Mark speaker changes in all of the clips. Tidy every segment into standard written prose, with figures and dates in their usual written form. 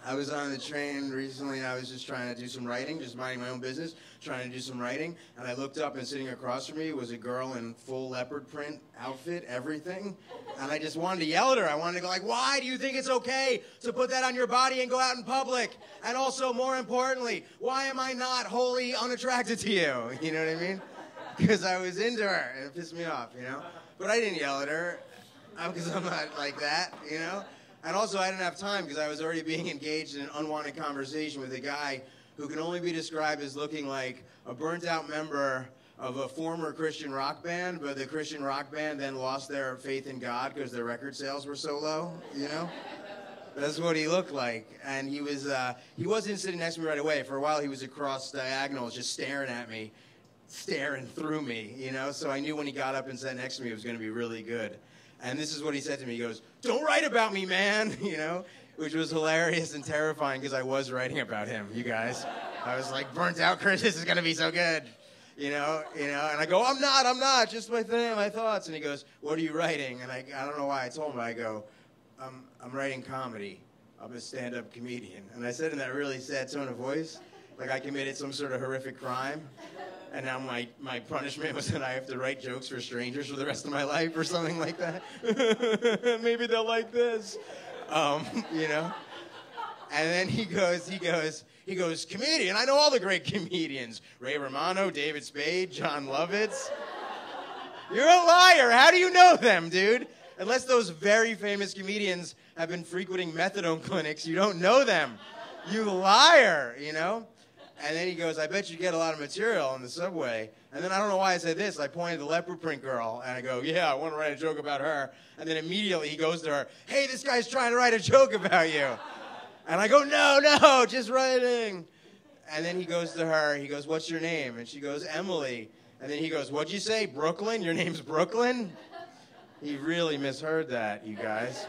Speaker 1: I was on the train recently and I was just trying to do some writing, just minding my own business, trying to do some writing, and I looked up and sitting across from me was a girl in full leopard print outfit, everything, and I just wanted to yell at her. I wanted to go like, why do you think it's okay to put that on your body and go out in public? And also, more importantly, why am I not wholly unattracted to you? You know what I mean? Because I was into her and it pissed me off, you know? But I didn't yell at her because I'm not like that, you know? And also, I didn't have time because I was already being engaged in an unwanted conversation with a guy who can only be described as looking like a burnt-out member of a former Christian rock band, but the Christian rock band then lost their faith in God because their record sales were so low, you know? That's what he looked like. And he wasn't sitting next to me right away. For a while, he was across diagonals just staring at me, staring through me, you know? So I knew when he got up and sat next to me, it was going to be really good. And this is what he said to me. He goes, "Don't write about me, man," you know, which was hilarious and terrifying because I was writing about him, you guys. I was like, burnt out, Chris, this is going to be so good, you know, and I go, I'm not, just my thoughts. And he goes, "What are you writing?" And I don't know why I told him, I go, I'm writing comedy. I'm a stand-up comedian. And I said in that really sad tone of voice, like I committed some sort of horrific crime. And now my punishment was that I have to write jokes for strangers for the rest of my life or something like that. Maybe they'll like this, you know. And then he goes, comedian. I know all the great comedians: Ray Romano, David Spade, John Lovitz. You're a liar. How do you know them, dude? Unless those very famous comedians have been frequenting methadone clinics, you don't know them. You liar, you know. And then he goes, "I bet you get a lot of material on the subway." And then I don't know why I said this. I pointed to the leopard print girl, and I go, "Yeah, I want to write a joke about her." And then immediately he goes to her, "Hey, this guy's trying to write a joke about you." And I go, no, just writing. And then he goes to her, he goes, "What's your name?" And she goes, "Emily." And then he goes, "What'd you say, Brooklyn? Your name's Brooklyn?" He really misheard that, you guys.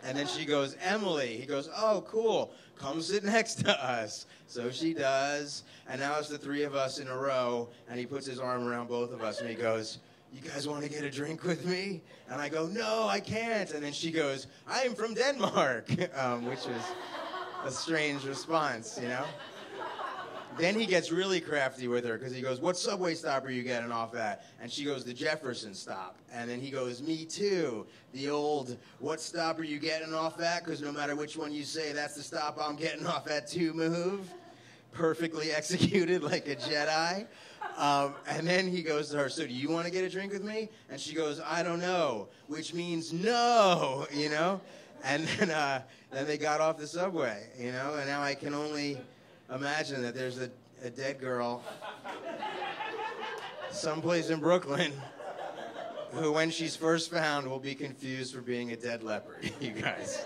Speaker 1: And then she goes, "Emily." He goes, "Oh, cool. Come sit next to us." So she does, and now it's the three of us in a row, and he puts his arm around both of us, and he goes, "You guys want to get a drink with me?" And I go, "No, I can't." And then she goes, "I'm from Denmark," which was a strange response, you know? Then he gets really crafty with her because he goes, "What subway stop are you getting off at?" And she goes, "The Jefferson stop." And then he goes, "Me too." The old, "What stop are you getting off at?" Because no matter which one you say, that's the stop I'm getting off at too move. Perfectly executed like a Jedi. And then he goes to her, "So do you want to get a drink with me?" And she goes, "I don't know," which means no, you know? And then they got off the subway, you know? And now I can only imagine that there's a dead girl someplace in Brooklyn who, when she's first found, will be confused for being a dead leopard, you guys.